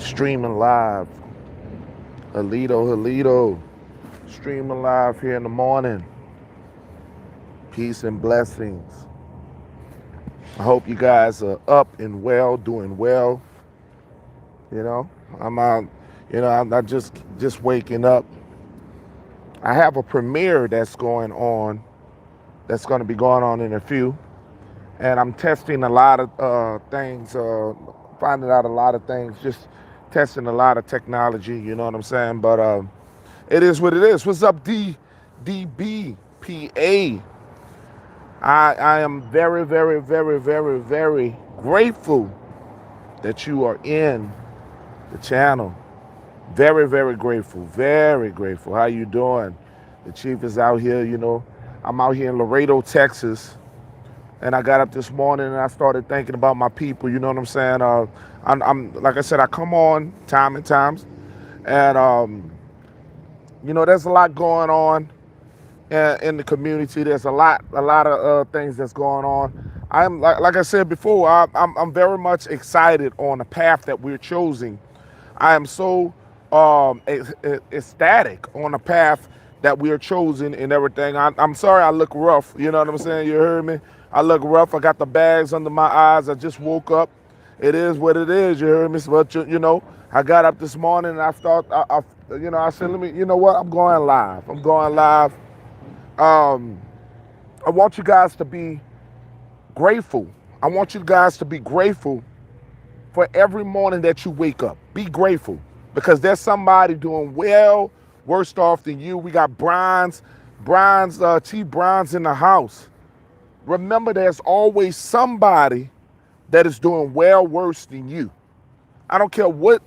Streaming live. Halito. Streaming live here in the morning. Peace and blessings. I hope you guys are up and well, doing well. You know, I'm out. I'm not just waking up. I have a premiere that's going on. That's going to be going on in a few, and I'm testing a lot of things. Finding out a lot of things. Just testing a lot of technology. You know what I'm saying? But it is what it is. What's up, DBPA? I am very, very, very, very, very grateful that you are in the channel. Very, very grateful. Very grateful. How you doing? The chief is out here, I'm out here in Laredo, Texas. And I got up this morning and I started thinking about my people, you know what I'm saying? I'm like I said, I come on time and times. And, there's a lot going on in the community. There's a lot of things that's going on. I'm like I said before, I'm very much excited on the path that we're choosing. I am so ecstatic on the path that we are choosing and everything. I'm sorry I look rough. You know what I'm saying? You heard me? I look rough. I got the bags under my eyes. I just woke up. It is what it is. You heard me? But I got up this morning and I said, let me. You know what? I'm going live. I want you guys to be grateful. I want you guys to be grateful for every morning that you wake up. Be grateful because there's somebody doing well, worse off than you. We got T. Browns in the house. Remember, there's always somebody that is doing well worse than you. I don't care what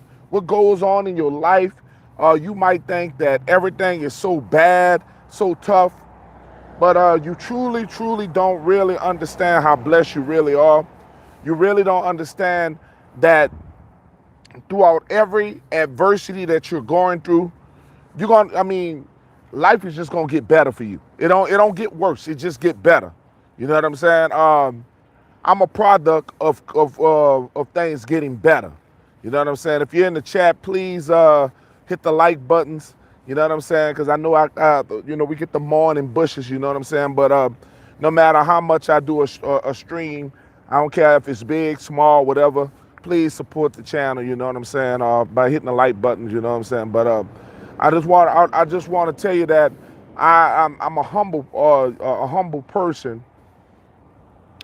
goes on in your life. You might think that everything is so bad, so tough, but you truly, truly don't really understand how blessed you really are. You really don't understand that throughout every adversity that you're going through, life is just gonna get better for you. It don't get worse. It just get better. You know what I'm saying? I'm a product of things getting better. You know what I'm saying? If you're in the chat, please hit the like buttons. You know what I'm saying? Because I know we get the morning bushes. You know what I'm saying? But no matter how much I do a stream, I don't care if it's big, small, whatever. Please support the channel. You know what I'm saying? By hitting the like buttons. You know what I'm saying? But I just want to tell you that I'm a humble person.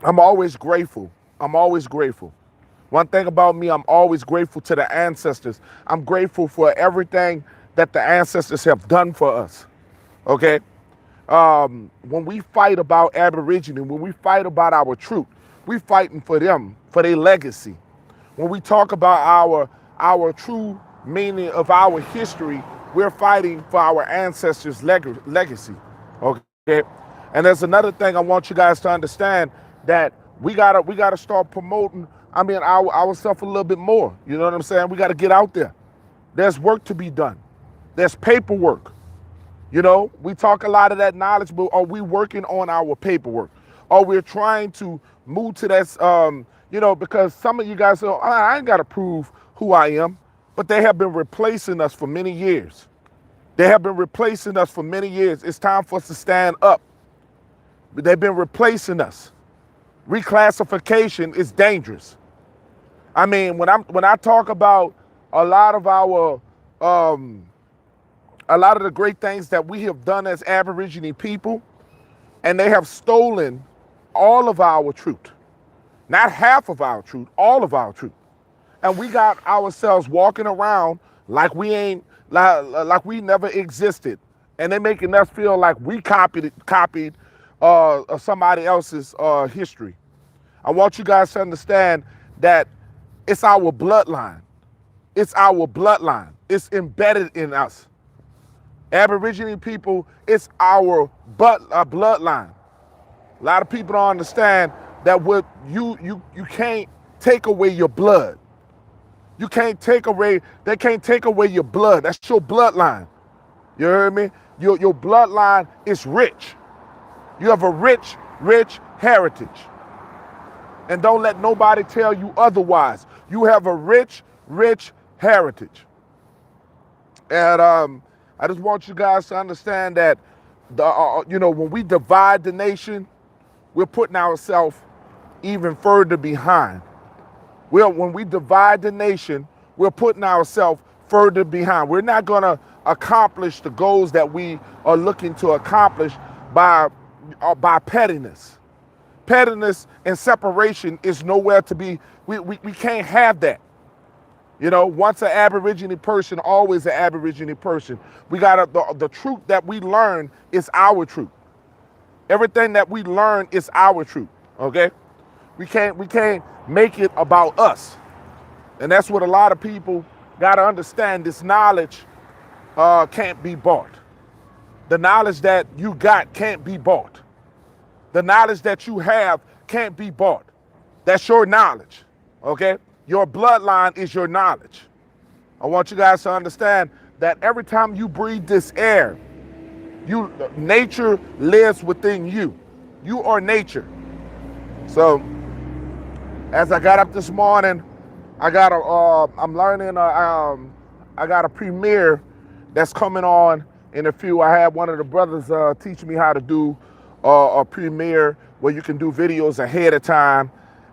I'm always grateful. One thing about me, I'm always grateful to the ancestors. I'm grateful for everything that the ancestors have done for us. Okay? When we fight about Aboriginal, when we fight about our truth, we fighting for them, for their legacy. When we talk about our true meaning of our history, we're fighting for our ancestors' legacy. Okay? And there's another thing I want you guys to understand, that we gotta start promoting ourselves a little bit more. You know what I'm saying? We gotta get out there. There's work to be done. There's paperwork. We talk a lot of that knowledge, but are we working on our paperwork? Or we're trying to move to that, because some of you guys say, I ain't gotta prove who I am, but they have been replacing us for many years. It's time for us to stand up. They've been replacing us. Reclassification is dangerous. When I talk about a lot of the great things that we have done as Aboriginal people, and they have stolen all of our truth. Not half of our truth, all of our truth. And we got ourselves walking around like we never existed. And they're making us feel like we copied somebody else's history. I want you guys to understand that it's our bloodline. It's embedded in us. Aboriginal people, it's our bloodline. A lot of people don't understand that you can't take away your blood. They can't take away your blood. That's your bloodline. You heard me? Your bloodline is rich. You have a rich heritage. And don't let nobody tell you otherwise. You have a rich heritage. And I just want you guys to understand that when we divide the nation, we're putting ourselves even further behind. When we divide the nation, we're putting ourselves further behind. We're not going to accomplish the goals that we are looking to accomplish by pettiness. Pettiness and separation is nowhere to be. We can't have that. Once an Aboriginal person, always an Aboriginal person. We got the truth that we learn is our truth. Everything that we learn is our truth. Okay, we can't make it about us, and that's what a lot of people got to understand. This knowledge can't be bought. The knowledge that you got can't be bought. The knowledge that you have can't be bought. That's your knowledge. Okay. Your bloodline is your knowledge. I want you guys to understand that every time you breathe this air, nature lives within you. You are nature. So, as I got up this morning, I got a premiere that's coming on in a few. I had one of the brothers teach me how to do a premiere where you can do videos ahead of time.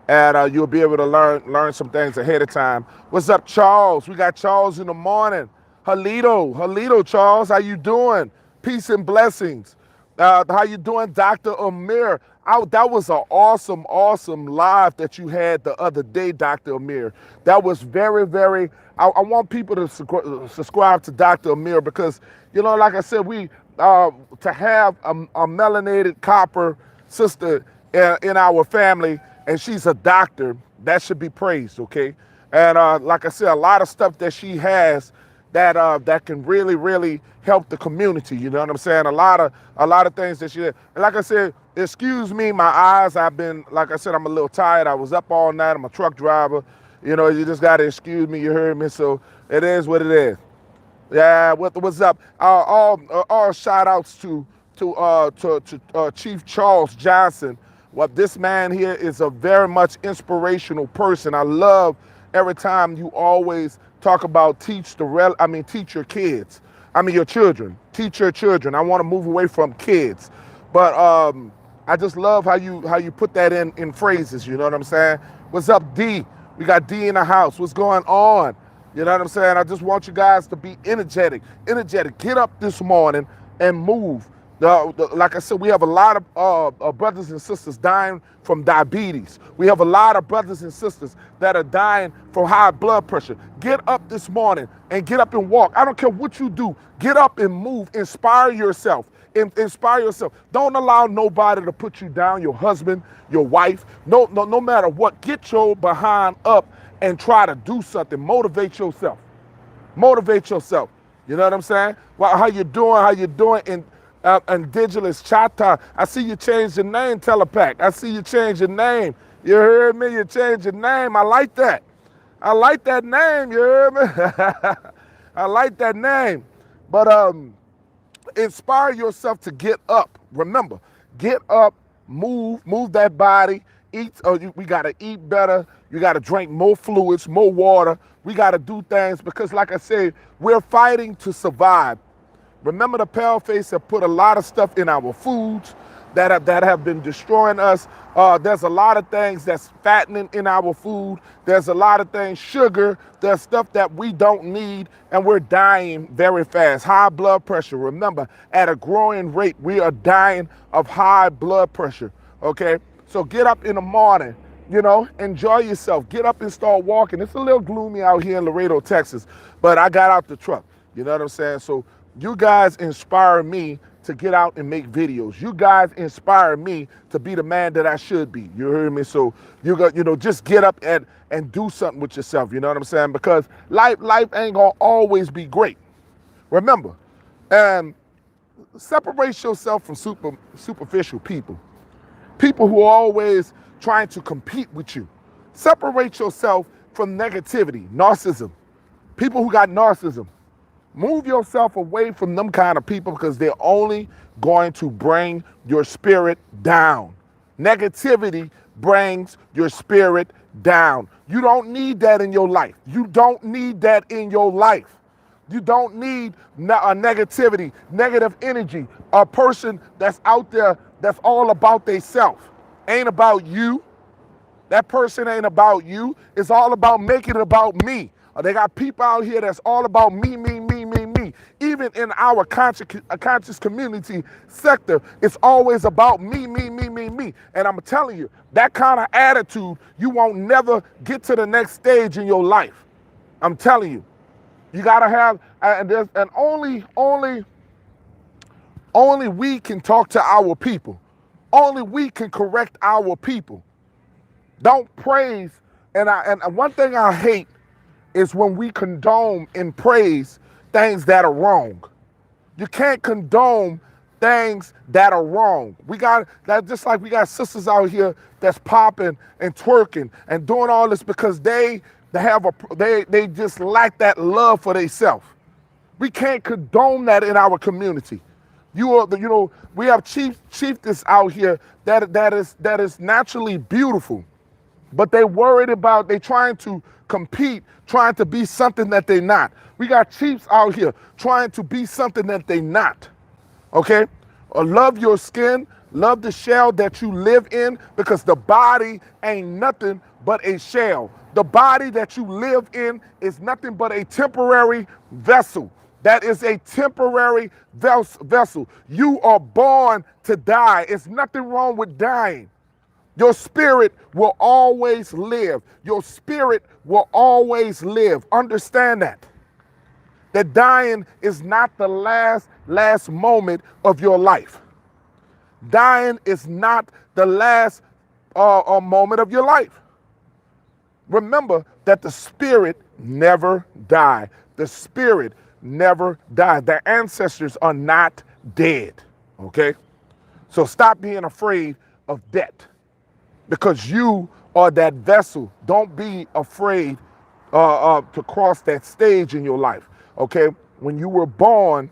And you'll be able to learn some things ahead of time. What's up, Charles? We got Charles in the morning. Halito, Charles, how you doing? Peace and blessings. How you doing, Dr. Amir? That was an awesome live that you had the other day, Dr. Amir. That was very, very, I want people to subscribe to Dr. Amir because, like I said, we to have a melanated copper sister in our family, and she's a doctor, that should be praised, okay? And like I said, a lot of stuff that she has that can really, really help the community. You know what I'm saying? A lot of things that she did. And like I said, excuse me, my eyes. Like I said, I'm a little tired. I was up all night. I'm a truck driver. You just gotta excuse me. You heard me. So it is what it is. Yeah. What's up? All shout outs to Chief Charles Johnson. This man here is a very much inspirational person. I love every time you always talk about teach your kids. Your children. Teach your children. I want to move away from kids. But I just love how you put that in phrases, you know what I'm saying? What's up, D? We got D in the house. What's going on? You know what I'm saying? I just want you guys to be energetic. Get up this morning and move. Like I said, we have a lot of brothers and sisters dying from diabetes. We have a lot of brothers and sisters that are dying from high blood pressure. Get up this morning and get up and walk. I don't care what you do. Get up and move. Inspire yourself. Inspire yourself. Don't allow nobody to put you down, your husband, your wife. No matter what. Get your behind up and try to do something. Motivate yourself. Motivate yourself. You know what I'm saying? Well, how you doing? Indigenous Chata. I see you changed your name, Telepack. I see you changed your name. You heard me? You changed your name. I like that. I like that name. You heard me? I like that name. But inspire yourself to get up. Remember, get up, move that body. Eat. We gotta eat better. You gotta drink more fluids, more water. We gotta do things because, like I said, we're fighting to survive. Remember, the paleface have put a lot of stuff in our foods that have been destroying us. There's a lot of things that's fattening in our food. There's a lot of things, sugar. There's stuff that we don't need, and we're dying very fast. High blood pressure. Remember, at a growing rate, we are dying of high blood pressure, okay? So get up in the morning, enjoy yourself. Get up and start walking. It's a little gloomy out here in Laredo, Texas, but I got out the truck. You know what I'm saying? So you guys inspire me to get out and make videos. You guys inspire me to be the man that I should be. You heard me? So just get up and do something with yourself. You know what I'm saying? Because life ain't gonna always be great. Remember, separate yourself from superficial people. People who are always trying to compete with you. Separate yourself from negativity, narcissism. People who got narcissism. Move yourself away from them kind of people because they're only going to bring your spirit down. Negativity brings your spirit down. You don't need that in your life. You don't need that in your life. You don't need a negativity, negative energy, a person that's out there that's all about theyself. Ain't about you. That person ain't about you. It's all about making it about me. They got people out here that's all about me, me, me, me, me. Even in our conscious community sector, it's always about me, me, me, me, me. And I'm telling you, that kind of attitude, you won't never get to the next stage in your life. I'm telling you. You gotta have, and only we can talk to our people. Only we can correct our people. Don't praise, and one thing I hate is when we condone and praise things that are wrong. You can't condone things that are wrong. We got that, just like we got sisters out here that's popping and twerking and doing all this because they just lack that love for themselves. We can't condone that in our community. We have chieftains out here that is naturally beautiful, but they trying to compete, trying to be something that they're not. We got chiefs out here trying to be something that they're not. Okay? Love your skin, love the shell that you live in, because the body ain't nothing but a shell. The body that you live in is nothing but a temporary vessel. That is a temporary vessel. You are born to die. It's nothing wrong with dying. Your spirit will always live. Your spirit will always live. Understand that. That dying is not the last moment of your life. Dying is not the last moment of your life. Remember that the spirit never died. The spirit never died. Their ancestors are not dead. Okay? So stop being afraid of death, because you are that vessel. Don't be afraid to cross that stage in your life. Okay? When you were born,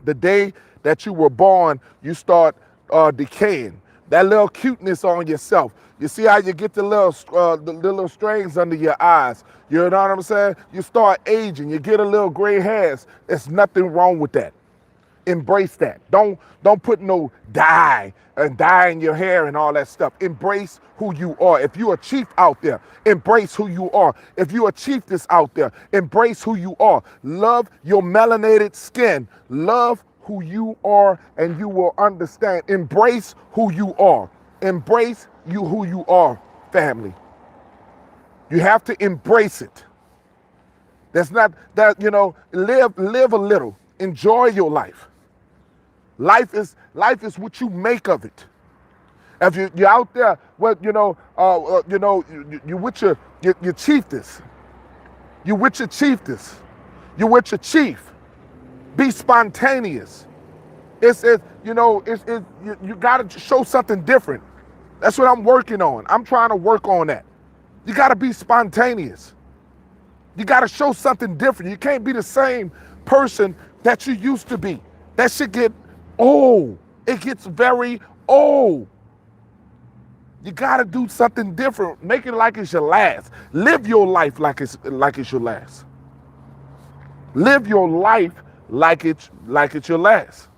the day that you were born, you start decaying. That little cuteness on yourself. You see how you get the little strings under your eyes. You know what I'm saying? You start aging. You get a little gray hairs. There's nothing wrong with that. Embrace that. Don't put no dye in your hair and all that stuff. Embrace who you are. If you're a chief out there, embrace who you are. If you're a chiefess out there, embrace who you are. Love your melanated skin. Love who you are, and you will understand. Embrace who you are. Embrace who you are, family. You have to embrace it. That's not that, live a little. Enjoy your life. Life is what you make of it. If you're out there, you with your chiefess. You with your chiefess. You with your chief. Be spontaneous. You got to show something different. That's what I'm working on. I'm trying to work on that. You got to be spontaneous. You got to show something different. You can't be the same person that you used to be. That shit get old. It gets very old. You got to do something different. Make it like it's your last. Live your life like it's your last. Live your life like it's your last.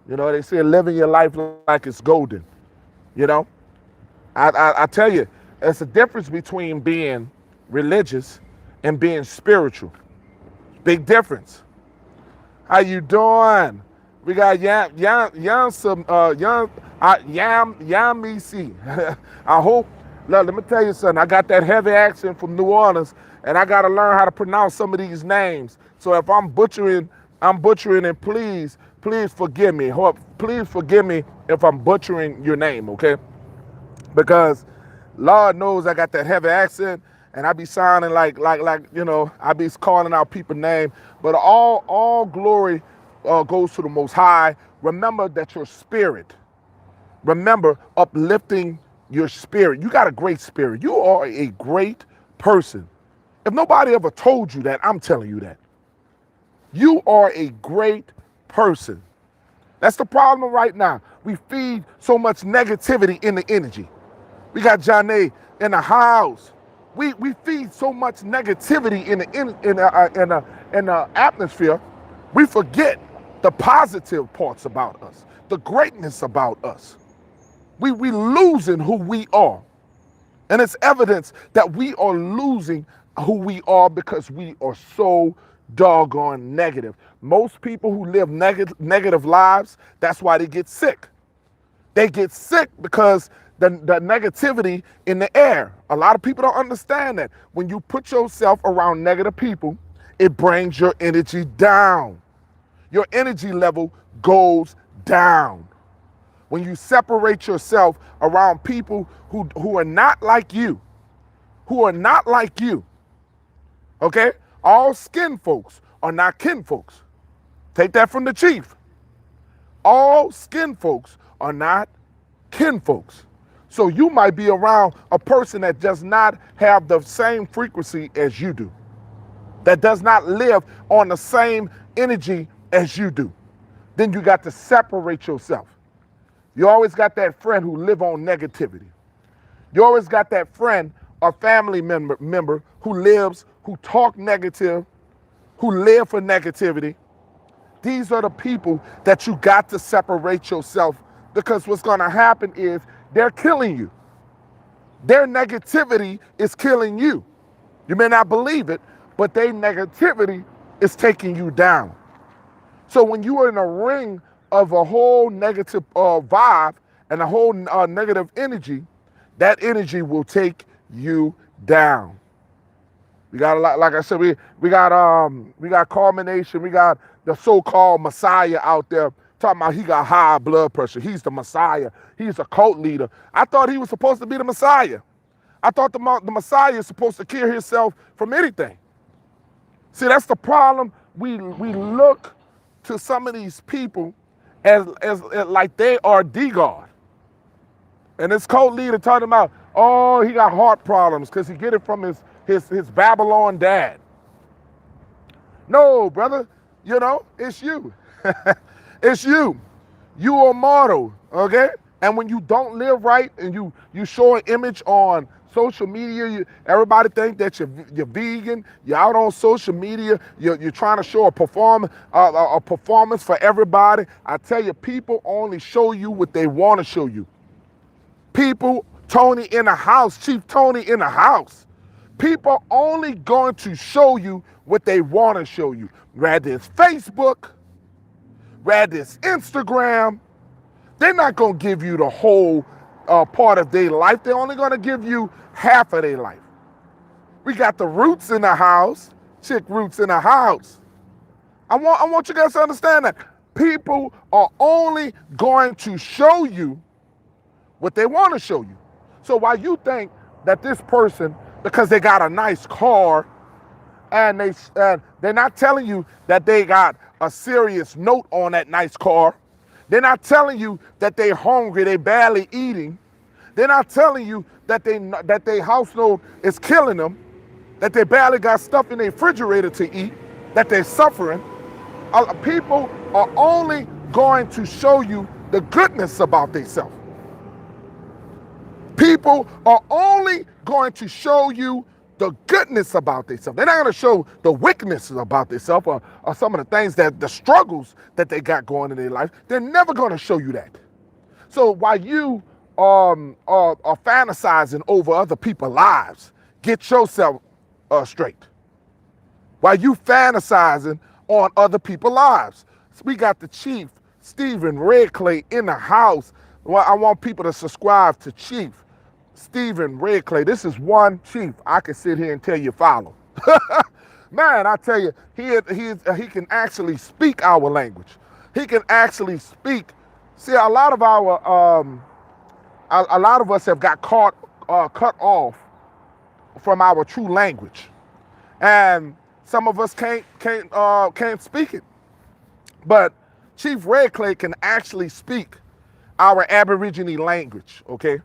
They say living your life like it's golden. I tell you, it's a difference between being religious and being spiritual. Big difference. How you doing? We got Yamisi. I hope. Look, let me tell you something. I got that heavy accent from New Orleans, and I got to learn how to pronounce some of these names. So if I'm butchering, and please forgive me. Please forgive me if I'm butchering your name, okay? Because Lord knows I got that heavy accent, and I be sounding like I be calling out people's name. But all glory goes to the Most High. Remember that your spirit. Remember uplifting your spirit. You got a great spirit. You are a great person. If nobody ever told you that, I'm telling you that. You are a great person. That's the problem right now. We feed so much negativity in the energy. We got Janae in the house. We feed so much negativity in the atmosphere, we forget the positive parts about us, the greatness about us. We losing who we are. And it's evidence that we are losing who we are because we are so doggone negative. Most people who live negative lives, that's why they get sick. They get sick because the negativity in the air. A lot of people don't understand that. When you put yourself around negative people, it brings your energy down. Your energy level goes down. When you separate yourself around people who are not like you, okay? All skin folks are not kin folks. Take that from the chief. All skin folks are not kin folks. So you might be around a person that does not have the same frequency as you do, that does not live on the same energy as you do. Then you got to separate yourself. You always got that friend who live on negativity. You always got that friend or family member who talk negative, who live for negativity. These are the people that you got to separate yourself, because what's going to happen is they're killing you. Their negativity is killing you. You may not believe it, but their negativity is taking you down. So when you are in a ring of a whole negative vibe and a whole negative energy, that energy will take you down. We got a lot, like I said, we got culmination, we got the so-called Messiah out there talking about he got high blood pressure. He's the Messiah. He's a cult leader. I thought he was supposed to be the Messiah. I thought the Messiah is supposed to cure himself from anything. See, that's the problem. We look to some of these people as like they are the God. And this cult leader talking about, oh, he got heart problems because he get it from his Babylon dad. No, brother, it's you. It's you. You are mortal, okay? And when you don't live right and you show an image on social media, everybody think that you're vegan, you're out on social media, you're trying to show a performance for everybody. I tell you, people only show you what they want to show you. People, Tony in the house, Chief Tony in the house. People only going to show you what they want to show you. Rather it's Facebook, rather it's Instagram. They're not going to give you the whole part of their life. They're only going to give you half of their life. We got the roots in the house, chick roots in the house. I want you guys to understand that people are only going to show you what they want to show you. So while you think that this person, because they got a nice car, and they're not telling you that they got a serious note on that nice car. They're not telling you that they're hungry, they barely eating. They're not telling you that their household is killing them, that they barely got stuff in their refrigerator to eat, that they're suffering. People are only going to show you the goodness about themselves. People are only going to show you the goodness about themselves. They're not going to show the weaknesses about themselves or some of the things the struggles that they got going in their life. They're never going to show you that. So while you are fantasizing over other people's lives, get yourself straight. While you fantasizing on other people's lives. So we got the Chief, Stephen Redclay, in the house. Well, I want people to subscribe to Chief Stephen Redclay. This is one chief I can sit here and tell you follow. Man, I tell you, he can actually speak our language. He can actually speak. See, a lot of us have got cut off from our true language, and some of us can't speak it. But Chief Redclay can actually speak our Aboriginal language, okay?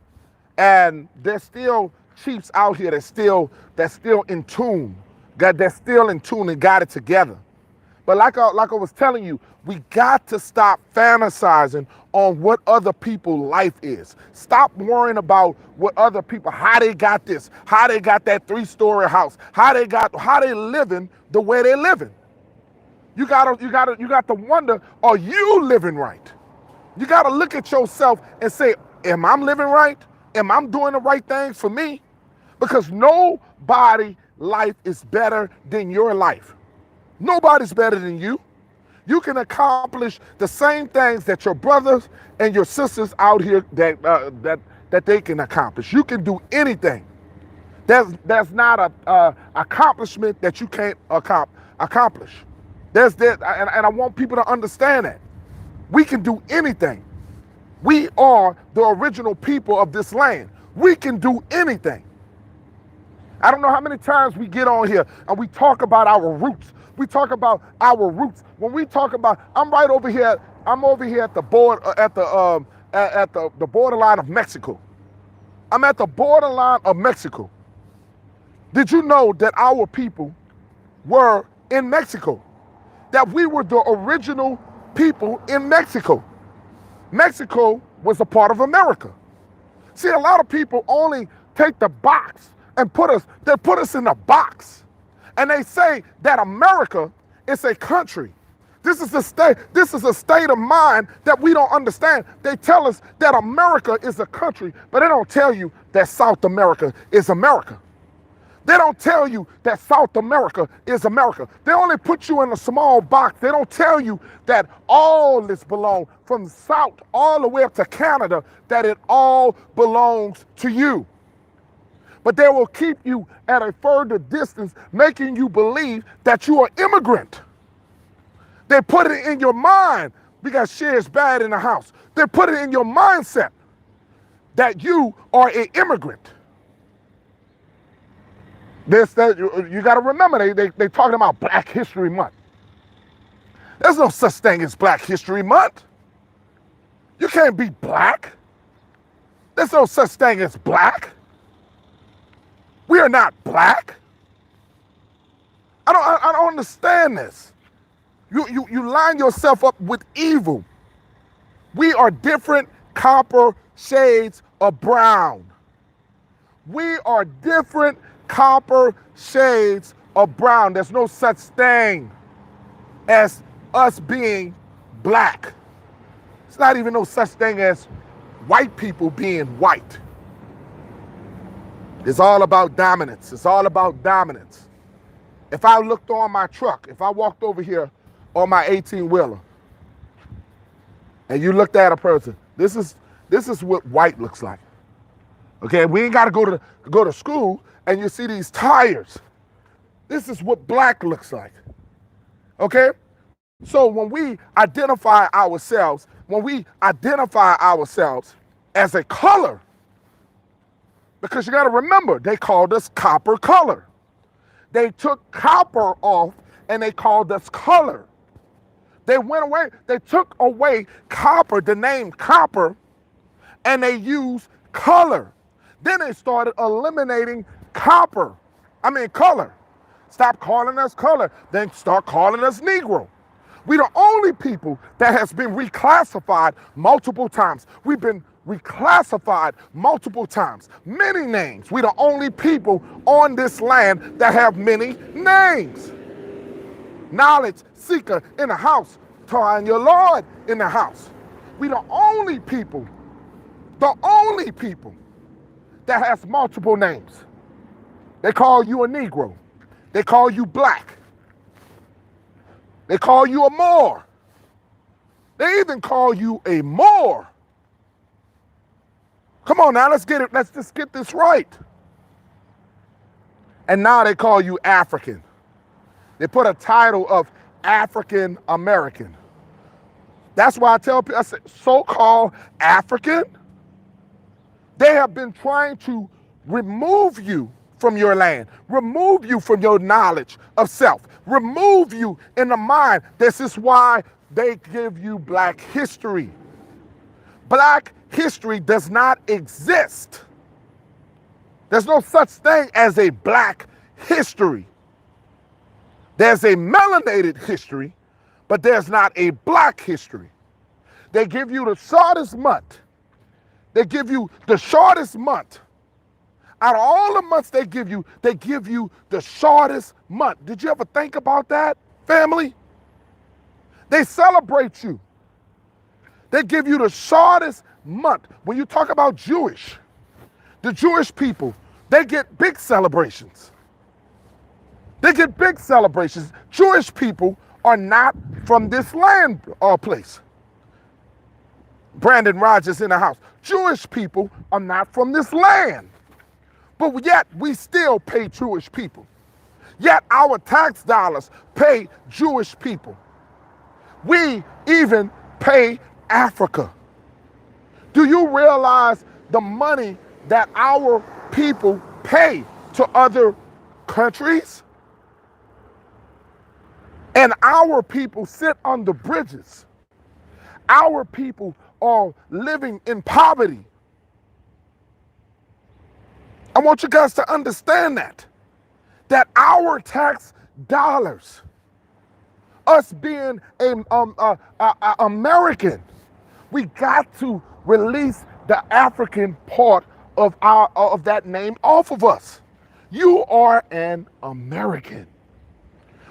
And there's still chiefs out here that's still in tune. That's still in tune and got it together. But like I was telling you, we got to stop fantasizing on what other people's life is. Stop worrying about what other people, how they got this, how they got that 3-story house, how they living the way they're living. You got to wonder, are you living right? You got to look at yourself and say, am I living right? Am I doing the right things for me? Because nobody's life is better than your life. Nobody's better than you. You can accomplish the same things that your brothers and your sisters out here that they can accomplish. You can do anything. There's not a accomplishment that you can't accomplish. And I want people to understand that. We can do anything. We are the original people of this land. We can do anything. I don't know how many times we get on here and we talk about our roots. We talk about our roots. When we talk about, I'm over here at the the borderline of Mexico. I'm at the borderline of Mexico. Did you know that our people were in Mexico? That we were the original people in Mexico. Mexico was a part of America. See, a lot of people only take the box and put us in a box. And they say that America is a country. This is a state of mind that we don't understand. They tell us that America is a country, but they don't tell you that South America is America. They don't tell you that South America is America. They only put you in a small box. They don't tell you that all this belongs from South all the way up to Canada, that it all belongs to you. But they will keep you at a further distance, making you believe that you are immigrant. They put it in your mind, we got shares bad in the house. They put it in your mindset that you are an immigrant. You got to remember, they talking about Black History Month. There's no such thing as Black History Month. You can't be black. There's no such thing as black. We are not black. I don't understand this. You line yourself up with evil. We are different copper shades of brown. We are different copper shades of brown. There's no such thing as us being black. It's not even no such thing as white people being white. It's all about dominance. It's all about dominance. If I looked on my truck, if I walked over here on my 18-wheeler, and you looked at a person, this is what white looks like. Okay, we ain't got to go to school and you see these tires. This is what black looks like. Okay? So when we identify ourselves as a color, because you got to remember, they called us copper color. They took copper off and they called us color. They went away, they took away copper, the name copper, and they used color. Then they started eliminating color. Stop calling us color, then start calling us Negro. We're the only people that has been reclassified multiple times. We've been reclassified multiple times. Many names. We're the only people on this land that have many names. Knowledge seeker in the house, find your Lord in the house. We're the only people that has multiple names. They call you a Negro. They call you black. They call you a Moor. They even call you a Moor. Come on now, let's just get this right. And now they call you African. They put a title of African American. That's why I tell people, I say, so-called African, they have been trying to remove you from your land, remove you from your knowledge of self, remove you in the mind. This is why they give you Black history. Black history does not exist. There's no such thing as a Black history. There's a melanated history, but there's not a black history. They give you the shortest month. They give you the shortest month. Out of all the months they give you the shortest month. Did you ever think about that, family? They celebrate you. They give you the shortest month. When you talk about Jewish, the Jewish people, they get big celebrations. They get big celebrations. Jewish people are not from this land or place. Brandon Rogers in the house. Jewish people are not from this land. But yet we still pay Jewish people. Yet our tax dollars pay Jewish people. We even pay Africa. Do you realize the money that our people pay to other countries? And our people sit on the bridges. Our people are living in poverty. I want you guys to understand that our tax dollars, us being a American, we got to release the African part of that name off of us. You are an American.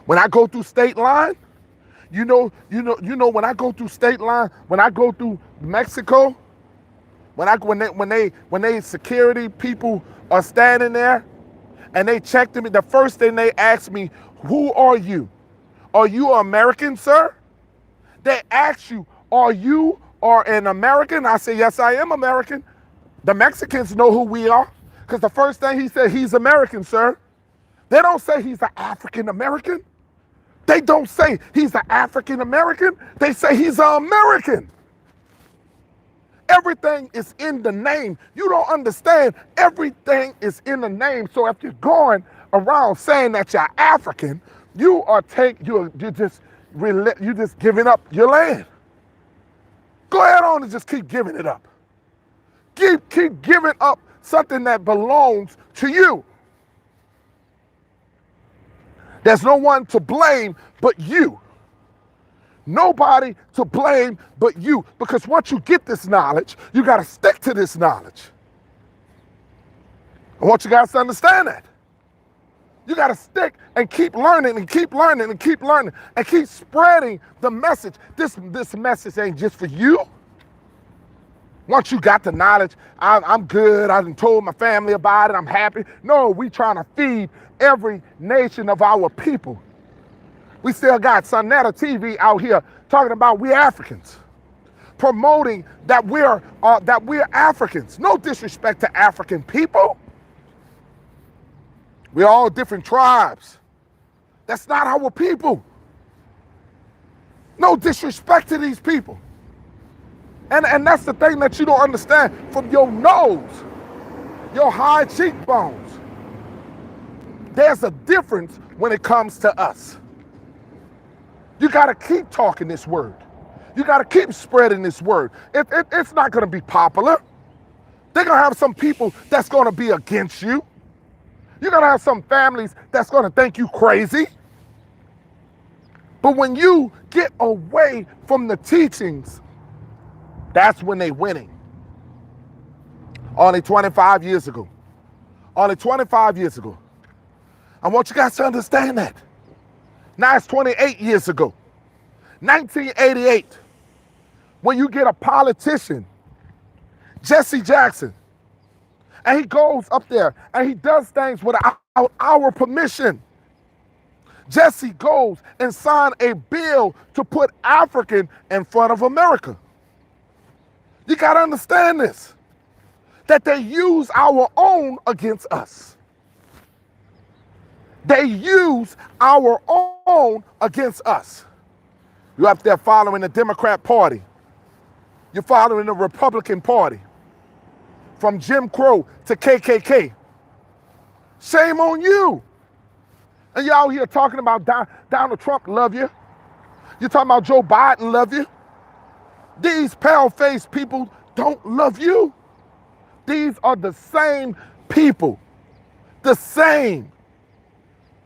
When I go through state line, you know, when I go through state line, when I go through Mexico, when they security people are standing there and they check me, the first thing they ask me, who are you? Are you American, sir? They ask you, are you an American? I say, yes, I am American. The Mexicans know who we are, because the first thing he said, he's American, sir. They don't say he's an African American. They don't say he's an African American. They say he's an American. Everything is in the name. You don't understand. Everything is in the name. So if you're going around saying that you're African, you're just giving up your land. Go ahead on and just keep giving it up. Keep giving up something that belongs to you. There's no one to blame but you. Nobody to blame but you. Because once you get this knowledge, you got to stick to this knowledge. I want you guys to understand that. You got to stick and keep learning and keep learning and keep learning and keep spreading the message. This message ain't just for you. Once you got the knowledge, I'm good. I done told my family about it. I'm happy. No, we trying to feed every nation of our people. We still got Sonetta TV out here talking about we Africans, promoting that we're Africans. No disrespect to African people. We're all different tribes. That's not our people. No disrespect to these people. And that's the thing that you don't understand. From your nose, your high cheekbones, there's a difference when it comes to us. You got to keep talking this word. You got to keep spreading this word. It's not going to be popular. They're going to have some people that's going to be against you. You're going to have some families that's going to think you crazy. But when you get away from the teachings, that's when they're winning. Only 25 years ago. Only 25 years ago. I want you guys to understand that. Now it's 28 years ago. 1988. When you get a politician, Jesse Jackson, and he goes up there and he does things without our permission. Jesse goes and signs a bill to put African in front of America. You got to understand this, that they use our own against us. They use our own against us. You're up there following the Democrat Party. You're following the Republican Party. From Jim Crow to KKK. Shame on you. And you're out here talking about Donald Trump love you. You're talking about Joe Biden love you. These pale-faced people don't love you. These are the same people. The same.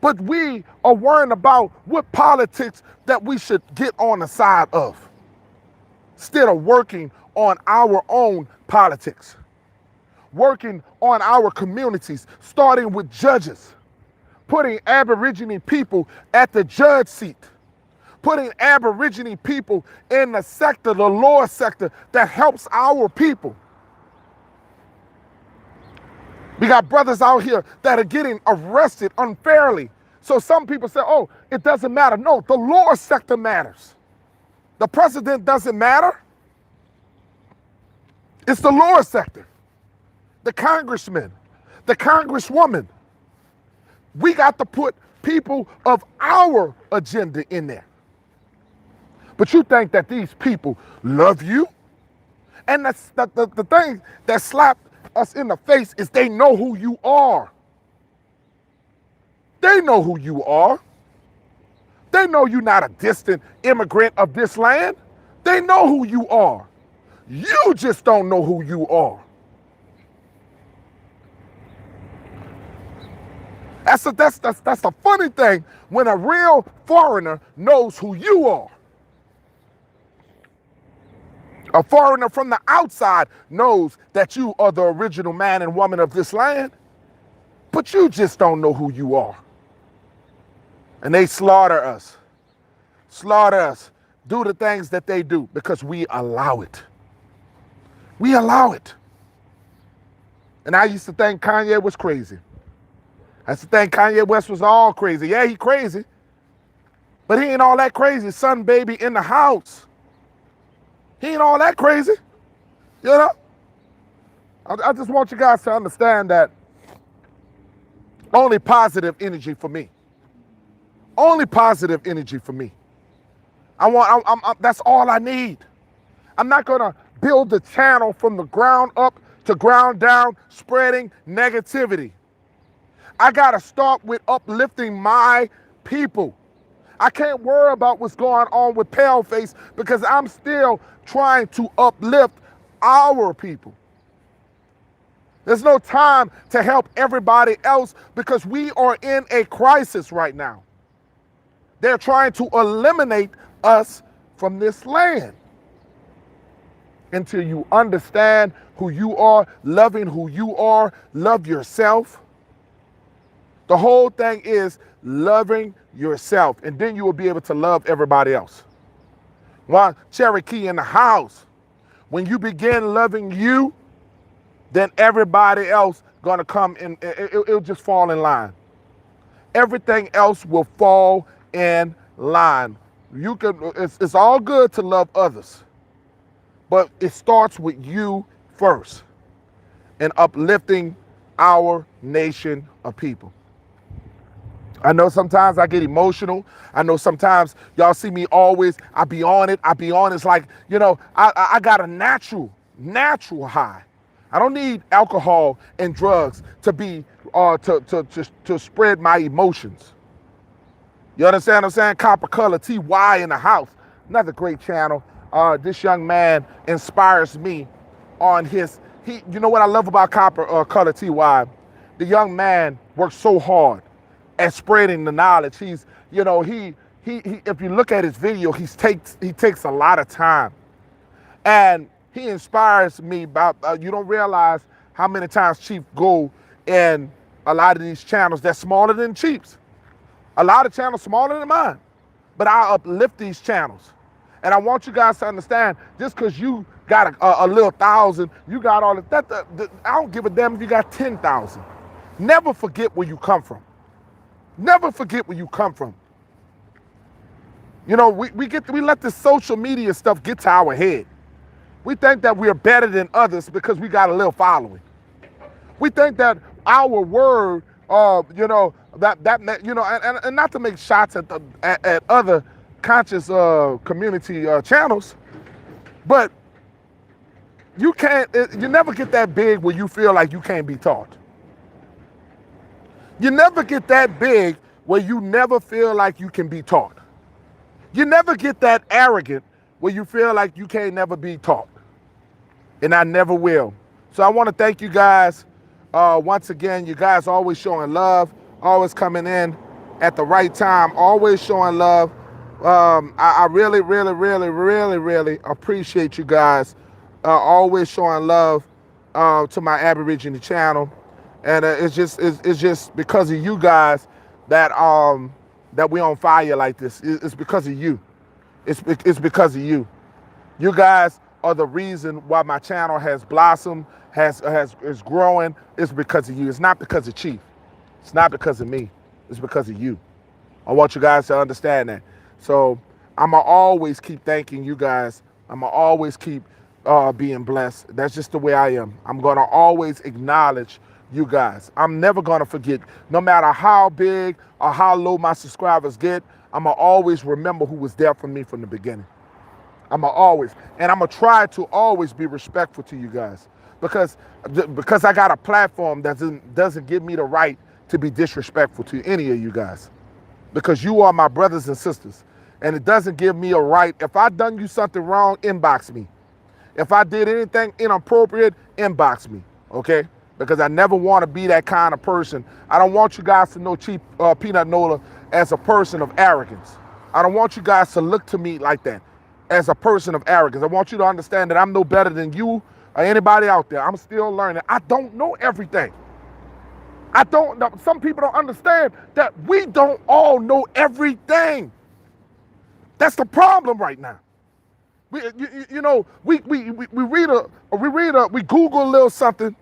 But we are worrying about what politics that we should get on the side of, instead of working on our own politics, working on our communities, starting with judges, putting Aboriginal people at the judge seat, putting Aboriginal people in the sector, the law sector that helps our people. We got brothers out here that are getting arrested unfairly. So some people say, oh, it doesn't matter. No, the law sector matters. The president doesn't matter. It's the law sector. The congressman, the congresswoman. We got to put people of our agenda in there. But you think that these people love you? And that's the thing that slapped us in the face is they know who you are. They know who you are. They know you're not a distant immigrant of this land. They know who you are. You just don't know who you are. That's the funny thing when a real foreigner knows who you are. A foreigner from the outside knows that you are the original man and woman of this land, but you just don't know who you are. And they slaughter us, do the things that they do because we allow it. We allow it. And I used to think Kanye was crazy. I used to think Kanye West was all crazy. Yeah, he crazy, but he ain't all that crazy. Son, baby in the house. He ain't all that crazy, you know? I just want you guys to understand that only positive energy for me. Only positive energy for me. That's all I need. I'm not gonna build the channel from the ground up to ground down, spreading negativity. I gotta start with uplifting my people. I can't worry about what's going on with Paleface because I'm still trying to uplift our people. There's no time to help everybody else because we are in a crisis right now. They're trying to eliminate us from this land. Until you understand who you are, loving who you are, love yourself. The whole thing is loving yourself, and then you will be able to love everybody else. One Cherokee in the house. When you begin loving you, then everybody else gonna come in. It'll just fall in line. Everything else will fall in line. You can. It's all good to love others, but it starts with you first, and uplifting our nation of people. I know sometimes I get emotional. I know sometimes y'all see me always, I be on it. It's like, you know, I got a natural high. I don't need alcohol and drugs to be, to spread my emotions. You understand what I'm saying? Copper Color TY in the house. Another great channel. This young man inspires me on you know what I love about Copper Color TY? The young man works so hard at spreading the knowledge. He's, you know, he if you look at his video, he takes a lot of time. And he inspires me about, you don't realize how many times Chief go in a lot of these channels that's smaller than Chief's. A lot of channels smaller than mine. But I uplift these channels. And I want you guys to understand, just because you got a little thousand, you got all that, I don't give a damn if you got 10,000. Never forget where you come from. Never forget where you come from. You know, we let this social media stuff get to our head. We think that we are better than others because we got a little following. We think that our word, you know, that you know, and not to make shots at other conscious community channels, but you never get that big where you feel like you can't be taught. You never get that big where you never feel like you can be taught. You never get that arrogant where you feel like you can't never be taught. And I never will. So I want to thank you guys once again. You guys always showing love, always coming in. at the right time, always showing love. I really, really, really, really, really appreciate you guys always showing love to my Aboriginal channel, and it's just because of you guys that that we on fire like this. It's because of you. It's because of you. You guys are the reason why my channel has blossomed, is growing. It's because of you. It's not because of Chief. It's not because of me. It's because of you. I want you guys to understand that. So I'm going to always keep thanking you guys. I'm going to always keep being blessed. That's just the way I am. I'm going to always acknowledge you guys. I'm never going to forget, no matter how big or how low my subscribers get, I'm going to always remember who was there for me from the beginning. I'm going to always, and I'm going to try to always be respectful to you guys because I got a platform that doesn't give me the right to be disrespectful to any of you guys, because you are my brothers and sisters, and it doesn't give me a right. If I done you something wrong, inbox me. If I did anything inappropriate, inbox me, okay? Because I never want to be that kind of person. I don't want you guys to know Chief Peanut Nola as a person of arrogance. I don't want you guys to look to me like that, as a person of arrogance. I want you to understand that I'm no better than you or anybody out there. I'm still learning. I don't know everything. Some people don't understand that we don't all know everything. That's the problem right now. We Google a little something.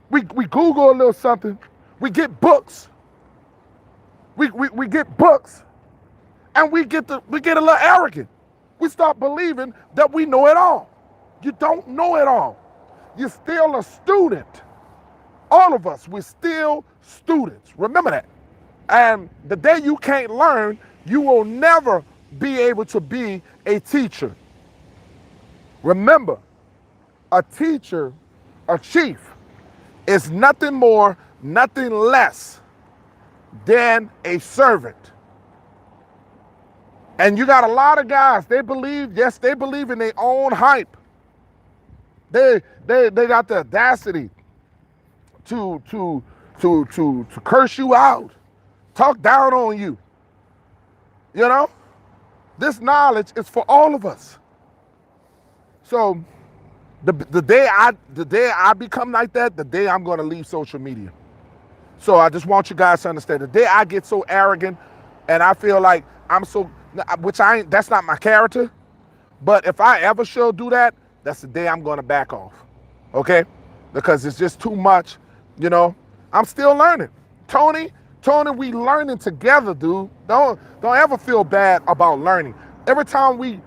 We Google a little something. We get books. We get books, and we get a little arrogant. We start believing that we know it all. You don't know it all. You're still a student. All of us, we're still students. Remember that. And the day you can't learn, you will never be able to be a teacher. Remember, a teacher, a chief, is nothing more, nothing less than a servant. And you got a lot of guys, they believe in their own hype. They got the audacity to curse you out, talk down on you. You know, this knowledge is for all of us. So the day I become like that, the day I'm going to leave social media. So I just want you guys to understand, the day I get so arrogant and I feel like I'm so, that's not my character. But if I ever shall do that, that's the day I'm going to back off. Okay? Because it's just too much, you know. I'm still learning. Tony, we learning together, dude. Don't ever feel bad about learning. Every time we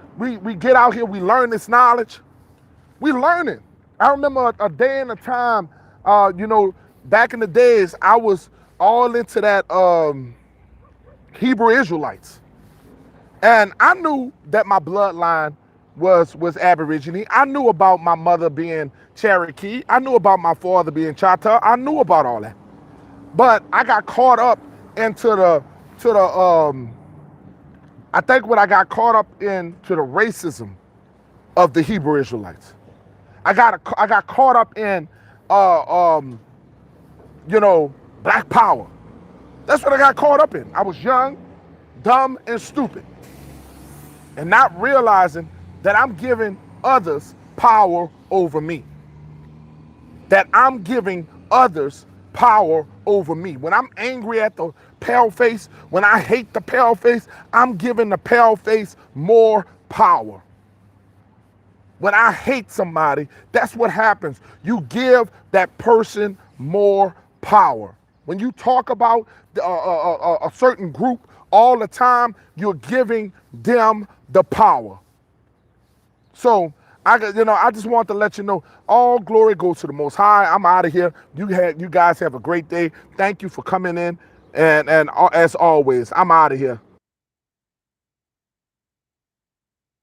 get out here, we learn this knowledge. We learning. I remember a day and a time, back in the days, I was all into that Hebrew Israelites. And I knew that my bloodline was Aborigine. I knew about my mother being Cherokee. I knew about my father being Chata. I knew about all that. But I got caught up into I think when I got caught up into the racism of the Hebrew Israelites. I got caught up in black power. That's what I got caught up in. I was young, dumb, and stupid. And not realizing that I'm giving others power over me. That I'm giving others power over me. When I'm angry at the pale face, when I hate the pale face, I'm giving the pale face more power. When I hate somebody, that's what happens. You give that person more power. When you talk about a certain group all the time, you're giving them the power. So I just want to let you know, all glory goes to the Most High. I'm out of here. You guys have a great day. Thank you for coming in, and as always, I'm out of here.